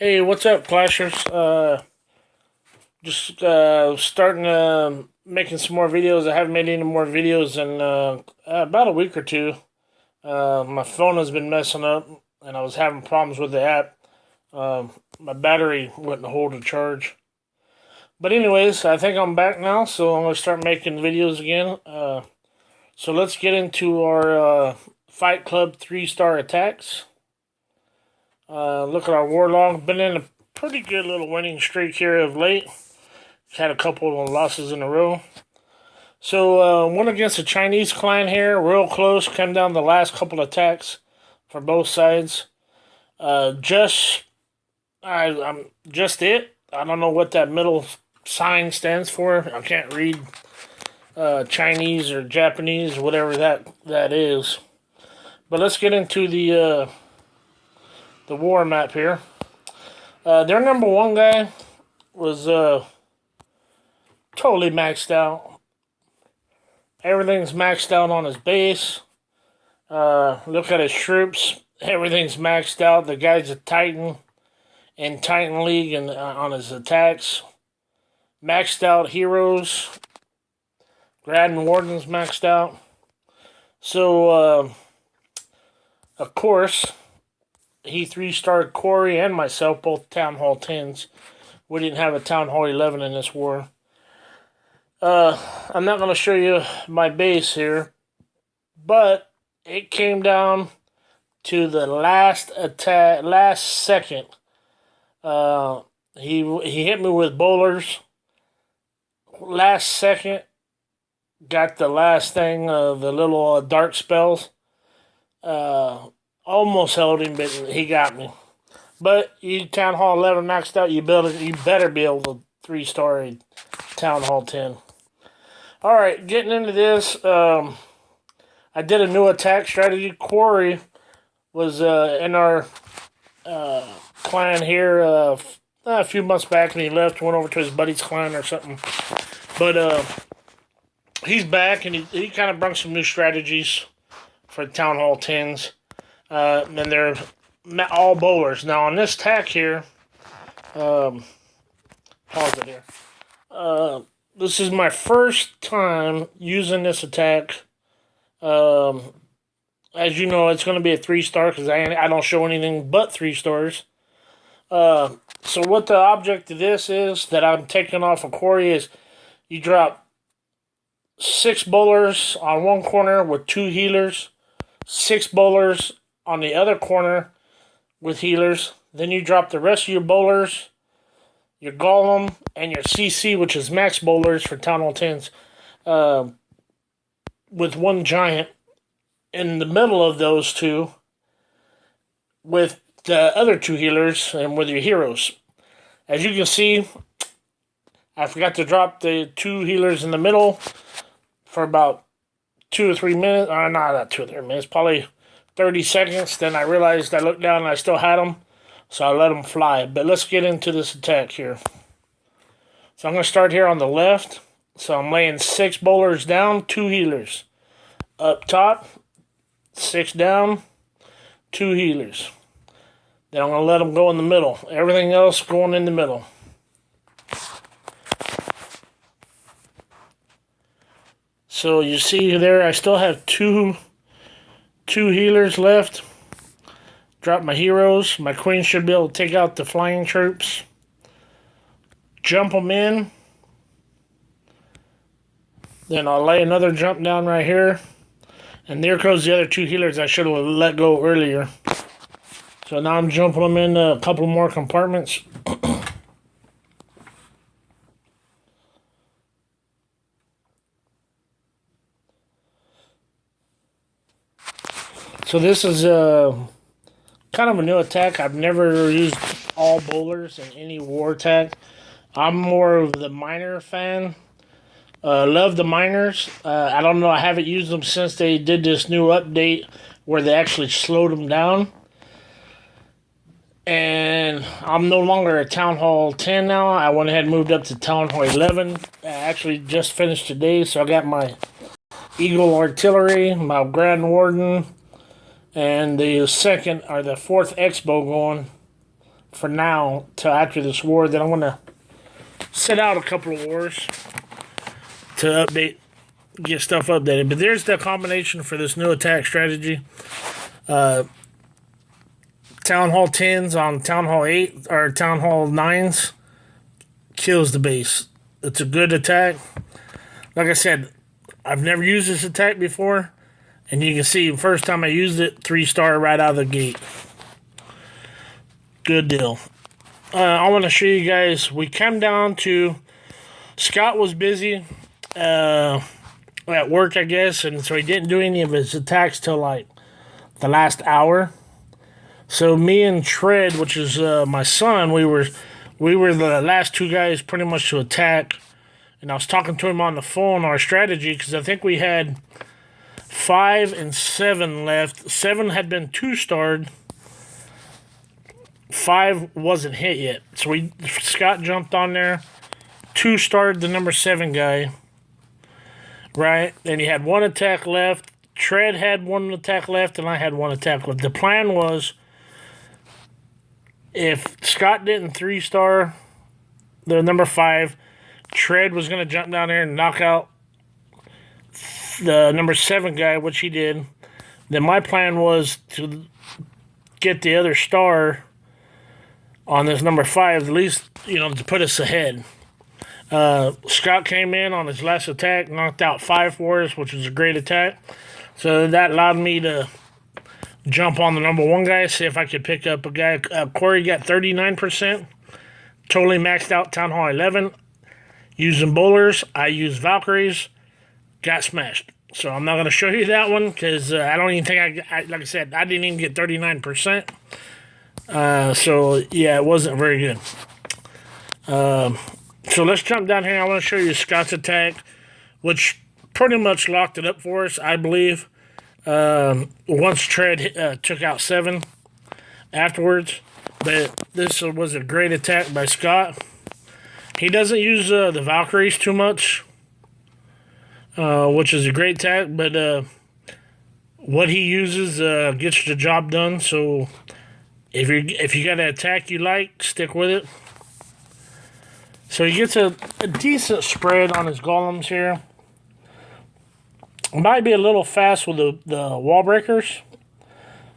Hey, what's up, Clashers? Just starting making some more videos. I haven't made any more videos in about a week or two. My phone has been messing up, and I was having problems with the app. My battery wouldn't hold a charge. But anyways, I think I'm back now, so I'm gonna start making videos again. So let's get into our Fight Club 3-star attacks. Look at our war log. Been in a pretty good little winning streak here of late. Had a couple of losses in a row. So, went against a Chinese client here, real close. Came down the last couple of attacks for both sides. I'm just it. I don't know what that middle sign stands for. I can't read Chinese or Japanese, whatever that is. But let's get into the war map here. Their number one guy was totally maxed out. Everything's maxed out on his base. Look at his troops. Everything's maxed out. The guy's a Titan in Titan League and on his attacks. Maxed out heroes. Grand Warden's maxed out. So, of course, he 3-starred Corey and myself, both Town Hall 10s. We didn't have a Town Hall 11 in this war. I'm not going to show you my base here, but it came down to the last attack, last second. He hit me with bowlers. Last second, got the last thing, the little dark spells. Almost held him, but he got me. But you Town Hall 11 maxed out, you better be able to 3-star a Town Hall 10. Alright, getting into this, I did a new attack strategy. Corey was in our clan here a few months back, and he left, went over to his buddy's clan or something. But he's back, and he kind of brought some new strategies for Town Hall 10s. And they're all bowlers. Now, on this attack here, pause it here. This is my first time using this attack. As you know, it's going to be a 3-star because I don't show anything but 3 stars. So what the object of this is that I'm taking off of Corey is you drop 6 bowlers on one corner with 2 healers, 6 bowlers on the other corner with healers. Then you drop the rest of your bowlers, your golem, and your CC, which is max bowlers for Town Hall 10s, with 1 giant in the middle of those 2 with the other 2 healers and with your heroes. As you can see, I forgot to drop the 2 healers in the middle for about 2 or 3 minutes. Not 2 or 3 minutes, probably 30 seconds. Then I realized I looked down and I still had them, so I let them fly. But let's get into this attack here. So I'm going to start here on the left. So I'm laying 6 bowlers down, 2 healers. Up top, 6 down, 2 healers. Then I'm going to let them go in the middle. Everything else going in the middle. So you see there, I still have two healers left. Drop my heroes. My queen should be able to take out the flying troops. Jump them in. Then I'll lay another jump down right here. And there goes the other 2 healers I should have let go earlier. So now I'm jumping them in a couple more compartments. So this is kind of a new attack. I've never used all bowlers in any war attack. I'm more of the miner fan. Love the miners. I don't know. I haven't used them since they did this new update where they actually slowed them down. And I'm no longer a Town Hall 10 now. I went ahead and moved up to Town Hall 11. I actually just finished today, so I got my Eagle Artillery, my Grand Warden, and the 4th Expo going for now till after this war. Then I'm gonna set out a couple of wars to get stuff updated. But there's the combination for this new attack strategy. Town Hall 10s on Town Hall 8 or Town Hall 9s kills the base. It's a good attack. Like I said, I've never used this attack before, and you can see the first time I used it, 3-star right out of the gate. Good deal. I want to show you guys, we come down to, Scott was busy at work, I guess, and so he didn't do any of his attacks till like the last hour. So me and Tread, which is my son, we were the last two guys pretty much to attack. And I was talking to him on the phone, our strategy, because I think we had 5 and 7 left. 7 had been 2-starred. 5 wasn't hit yet. So Scott jumped on there, 2-starred the number 7 guy. Right? And he had 1 attack left. Tread had 1 attack left, and I had 1 attack left. The plan was, if Scott didn't 3-star the number 5, Tread was going to jump down there and knock out the number 7 guy, which he did. Then my plan was to get the other star on this number 5, at least, to put us ahead. Scott came in on his last attack, knocked out 5 for us, which was a great attack. So that allowed me to jump on the number 1 guy, see if I could pick up a guy. Corey got 39%. Totally maxed out Town Hall 11. Using bowlers, I used Valkyries. Got smashed. So I'm not going to show you that one because I don't even think like I said, I didn't even get 39%. So yeah, it wasn't very good. So let's jump down here. I want to show you Scott's attack, which pretty much locked it up for us, I believe. Once Tread took out 7 afterwards. But this was a great attack by Scott. He doesn't use the Valkyries too much, which is a great attack. But what he uses gets the job done. So if you got an attack you like, stick with it. So he gets a decent spread on his golems here. Might be a little fast with the wall breakers.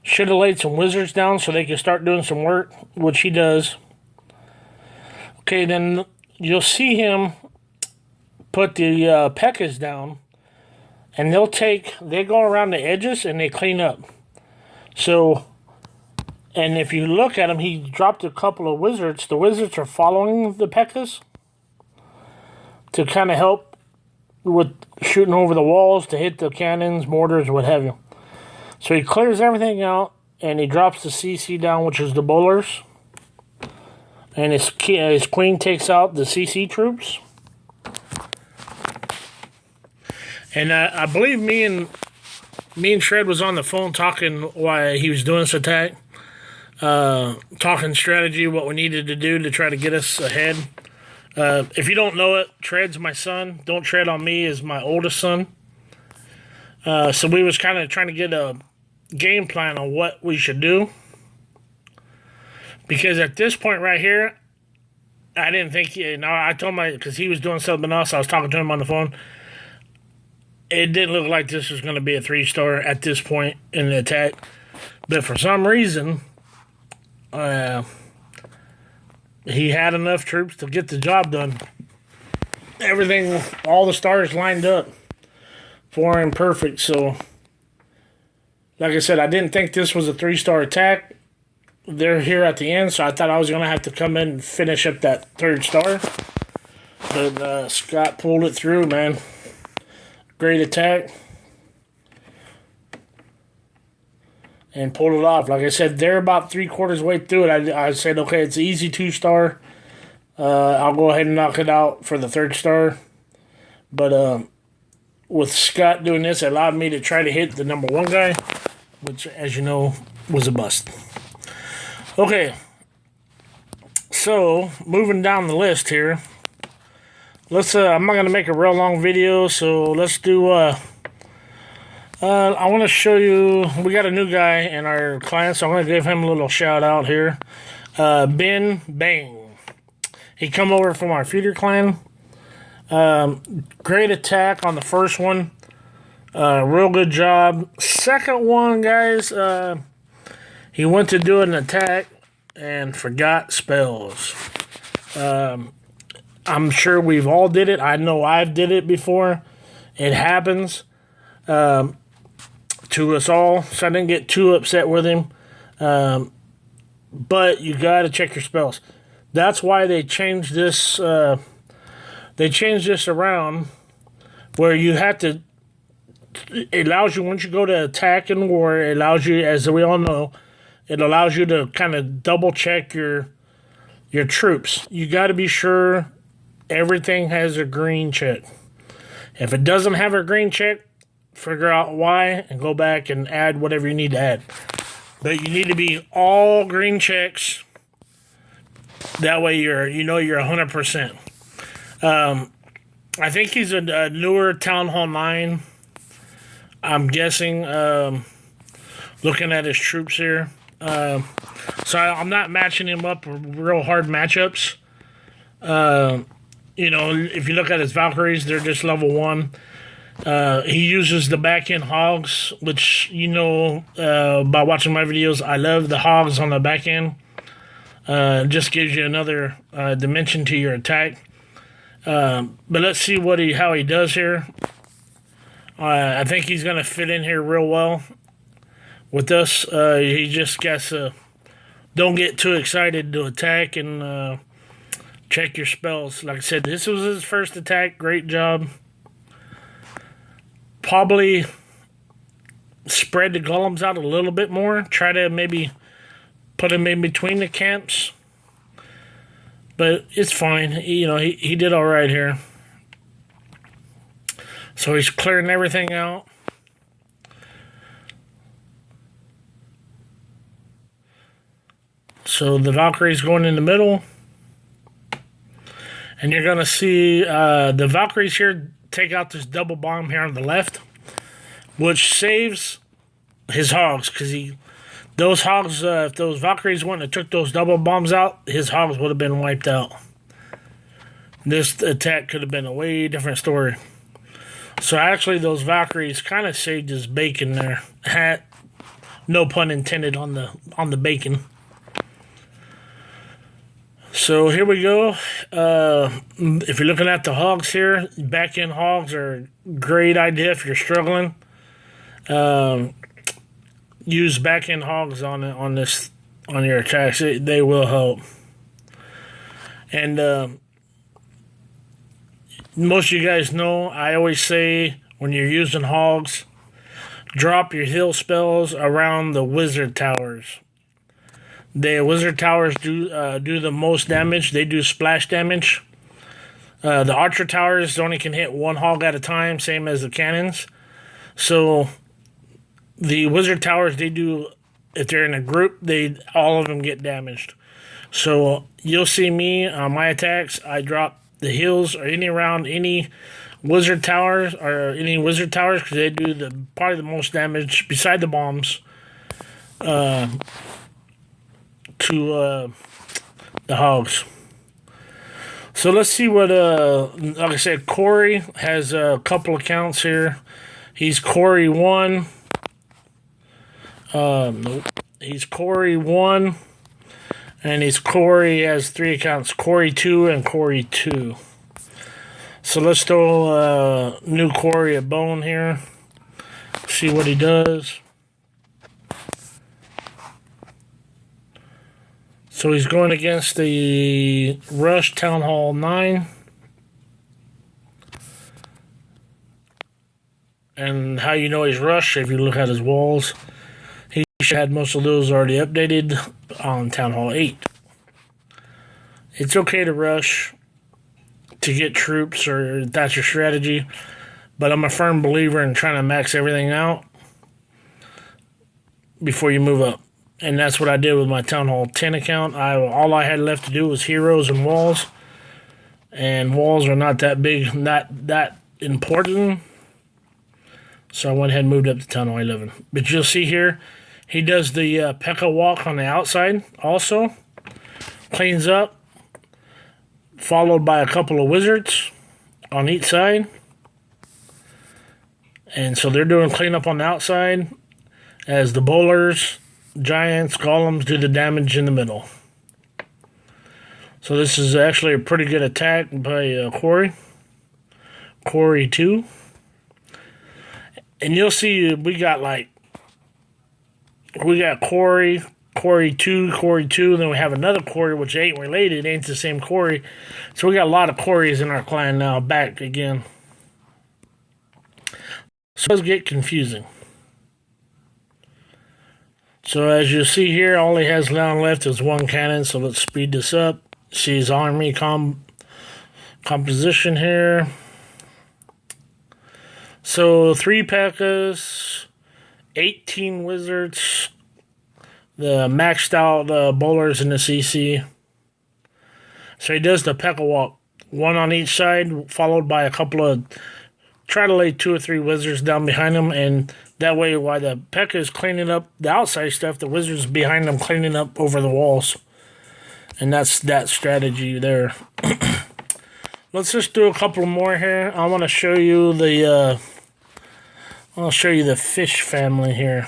Should have laid some wizards down so they can start doing some work, which he does. Okay, then you'll see him put the P.E.K.K.A.s down, and they go around the edges and they clean up. So, and if you look at him, he dropped a couple of wizards. The wizards are following the P.E.K.K.A.s to kind of help with shooting over the walls to hit the cannons, mortars, what have you. So he clears everything out, and he drops the CC down, which is the bowlers. And his queen takes out the CC troops. And I believe me and Shred was on the phone talking while he was doing this attack. Talking strategy, what we needed to do to try to get us ahead. If you don't know it, Tread's my son. Don't Tread on Me is my oldest son. So we was kind of trying to get a game plan on what we should do. Because at this point right here, I didn't think, I told because he was doing something else, I was talking to him on the phone. It didn't look like this was going to be a 3-star at this point in the attack. But for some reason, he had enough troops to get the job done. Everything, all the stars lined up for him perfect. So, like I said, I didn't think this was a 3-star attack. They're here at the end, so I thought I was going to have to come in and finish up that 3rd star. But Scott pulled it through, man. Great attack. And pulled it off. Like I said, they're about 3/4 way through it. I said, okay, it's an easy 2-star. I'll go ahead and knock it out for the 3rd star. But with Scott doing this, it allowed me to try to hit the number 1 guy, which, as you know, was a bust. Okay. So, moving down the list here. Let's, I'm not going to make a real long video, so let's do, I want to show you, we got a new guy in our client, so I'm going to give him a little shout out here. Ben Bang. He come over from our feeder clan. Great attack on the first one. Real good job. Second one, guys, he went to do an attack and forgot spells. I'm sure we've all did it. I know I've did it before. It happens to us all, so I didn't get too upset with him. But you got to check your spells. That's why they changed this. They changed this around where you have to. It allows you, once you go to attack and war, it allows you, as we all know, it allows you to kind of double check your troops. You got to be sure everything has a green check. If it doesn't have a green check, figure out why and go back and add whatever you need to add. But you need to be all green checks. That way you're 100%. I think he's a newer Town Hall 9. I'm guessing, looking at his troops here. So I'm not matching him up with real hard matchups. If you look at his Valkyries, they're just level 1. He uses the back end hogs, which, by watching my videos, I love the hogs on the back end. Just gives you another dimension to your attack. But let's see how he does here. I think he's going to fit in here real well with us. He just got to don't get too excited to attack and check your spells. Like I said, this was his first attack. Great job. Probably spread the golems out a little bit more. Try to maybe put him in between the camps. But it's fine. He did all right here. So he's clearing everything out. So the Valkyrie's going in the middle. And you're going to see the Valkyries here take out this double bomb here on the left, which saves his hogs, because those hogs, if those Valkyries went and took those double bombs out, his hogs would have been wiped out. This attack could have been a way different story. So actually, those Valkyries kind of saved his bacon there. No pun intended on the bacon. So here we go. If you're looking at the hogs here, back end hogs are a great idea if you're struggling. Use back end hogs on your attacks. They will help. And most of you guys know, I always say when you're using hogs, drop your heal spells around the wizard towers. The wizard towers do the most damage. They do splash damage. The archer towers only can hit one hog at a time, same as the cannons. So the wizard towers, they do, if they're in a group, all of them get damaged. So you'll see me on my attacks, I drop the heals or any wizard towers because they do probably the most damage beside the bombs to the hogs. So let's see what like I said, Corey has a couple accounts here. He's Corey 1. Nope. He's Corey 1. And Corey has 3 accounts, Corey 2 and Corey 2. So let's throw new Corey a bone here. See what he does. So he's going against the Rush Town Hall 9. And how you know he's Rush, if you look at his walls. He should have had most of those already updated on Town Hall 8. It's okay to rush to get troops, or that's your strategy, but I'm a firm believer in trying to max everything out before you move up. And that's what I did with my Town Hall 10 account. All I had left to do was heroes and walls. And walls are not that big, not that important. So I went ahead and moved up to Town Hall 11. But you'll see here, he does the P.E.K.K.A. walk on the outside also. cleans up, followed by a couple of wizards on each side. And so they're doing cleanup on the outside as the bowlers, giants, golems do the damage in the middle. So this is actually a pretty good attack by Quarry. Quarry 2. And you'll see we got Quarry, Quarry 2, and then we have another Quarry which ain't related, ain't the same Quarry. So we got a lot of Quarries in our clan now, back again. So it does get confusing. So as you see here, all he has now left is one cannon, so let's speed this up. See his army composition here. So 3 P.E.K.K.A.s, 18 wizards, the maxed out bowlers in the CC. So he does the P.E.K.K.A. walk, one on each side, followed by a couple of, try to lay 2 or 3 wizards down behind him, and that way while the P.E.K.K.A. is cleaning up the outside stuff, the wizards behind them cleaning up over the walls. And that's that strategy there. Let's just do a couple more here. I want to show you the fish family here.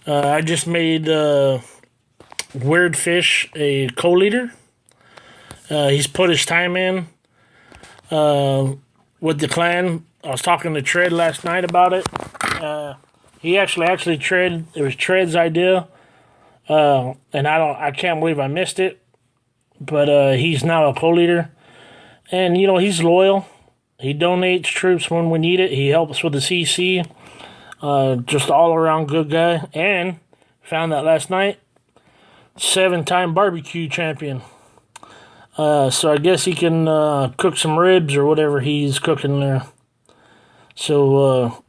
I just made Weird Fish a co-leader. He's put his time in with the clan. I was talking to Tread last night about it. He actually Tread. It was Tread's idea. And I can't believe I missed it, but he's now a co-leader, and he's loyal. He donates troops when we need it. He helps with the CC. Just all around good guy. And found that last night, 7-time barbecue champion. So I guess he can cook some ribs or whatever he's cooking there. So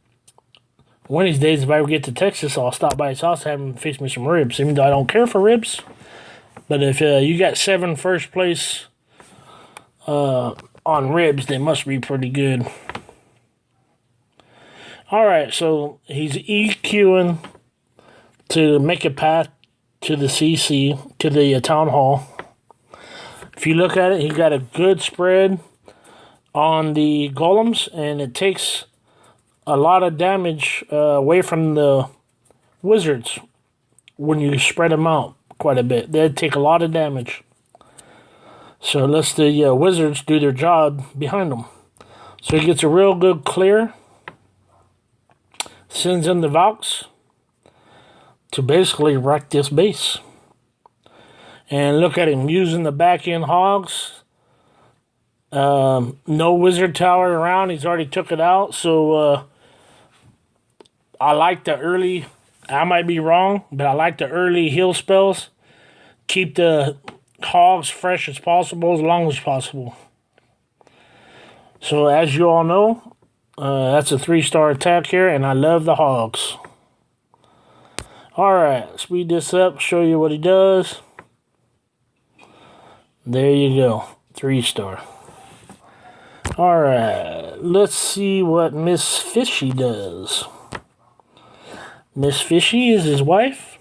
one of these days, if I ever get to Texas, I'll stop by his house and have him fix me some ribs, even though I don't care for ribs. But if you got 7 first place on ribs, they must be pretty good. Alright, so he's EQing to make a path to the CC, to the town hall. If you look at it, he got a good spread on the golems, and it takes a lot of damage away from the wizards when you spread them out quite a bit. They take a lot of damage. So let's the wizards do their job behind them. So he gets a real good clear. Sends in the Valks to basically wreck this base. And look at him using the back end hogs. No wizard tower around. He's already took it out. So I like the early, I might be wrong, but I like the early heal spells. Keep the hogs fresh as possible, as long as possible. So as you all know, that's a 3-star attack here, and I love the hogs. Alright, speed this up, show you what he does. There you go, 3-star. Alright, let's see what Miss Fishy does. Miss Fishy is his wife.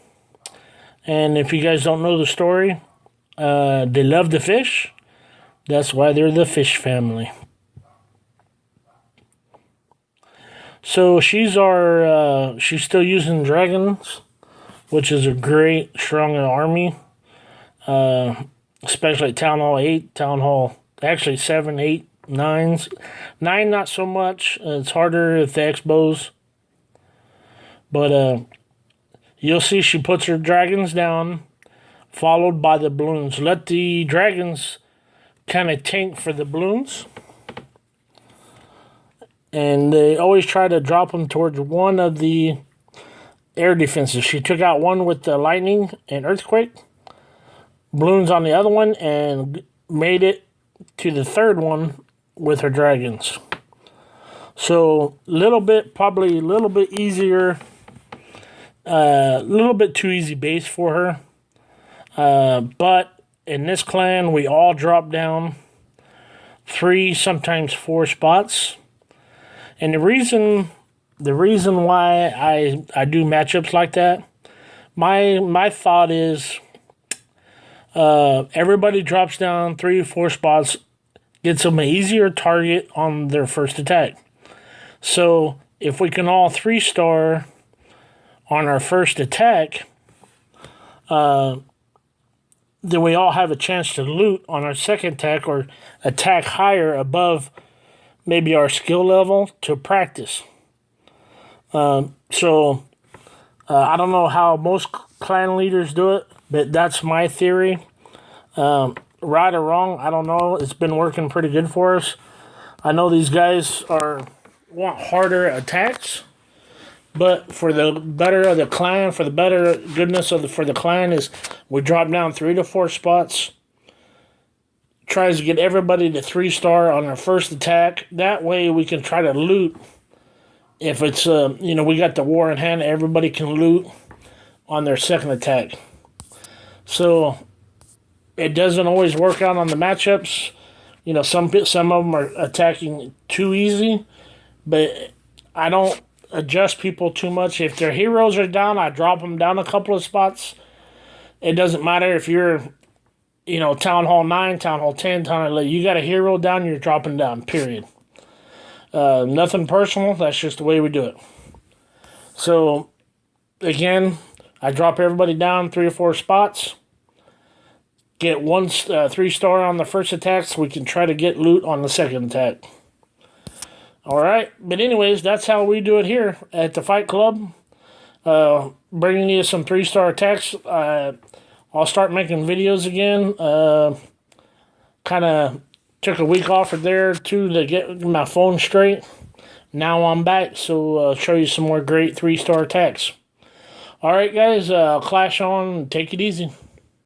And if you guys don't know the story, they love the fish. That's why they're the fish family. So she's still using dragons, which is a great, strong army. Especially at Town Hall 8, Town Hall, actually 7, 8, 9s. 9 not so much. It's harder with the X-bows. But you'll see she puts her dragons down, followed by the balloons. Let the dragons kind of tank for the balloons. And they always try to drop them towards one of the air defenses. She took out one with the lightning and earthquake. Balloons on the other one, and made it to the third one with her dragons. So probably a little bit easier. A little bit too easy base for her. But in this clan, we all drop down 3, sometimes 4 spots. And the reason why I do matchups like that, my thought is, Everybody drops down 3 or 4 spots, gets them an easier target on their first attack. So if we can all 3-star on our first attack, then we all have a chance to loot on our second attack or attack higher above maybe our skill level to practice. So I don't know how most clan leaders do it, but that's my theory. Right or wrong, I don't know. It's been working pretty good for us. I know these guys want harder attacks, but for the better of the clan, for the better goodness for the clan, is we drop down 3 to 4 spots. Tries to get everybody to 3-star on their first attack. That way we can try to loot. If it's we got the war in hand, everybody can loot on their second attack. So it doesn't always work out on the matchups. Some of them are attacking too easy, but I don't adjust people too much. If their heroes are down, I drop them down a couple of spots. It doesn't matter if you're, Town Hall 9, Town Hall 10, Town Hall 11. You got a hero down, you're dropping down, period. Nothing personal. That's just the way we do it. So, again, I drop everybody down 3 or 4 spots. Get 1 3-star on the first attack so we can try to get loot on the second attack. Alright, but anyways, that's how we do it here at the Fight Club. Bringing you some 3-star attacks. I'll start making videos again. Kind of took a week off of there too to get my phone straight. Now I'm back, so I'll show you some more great 3-star attacks. Alright guys, clash on, take it easy.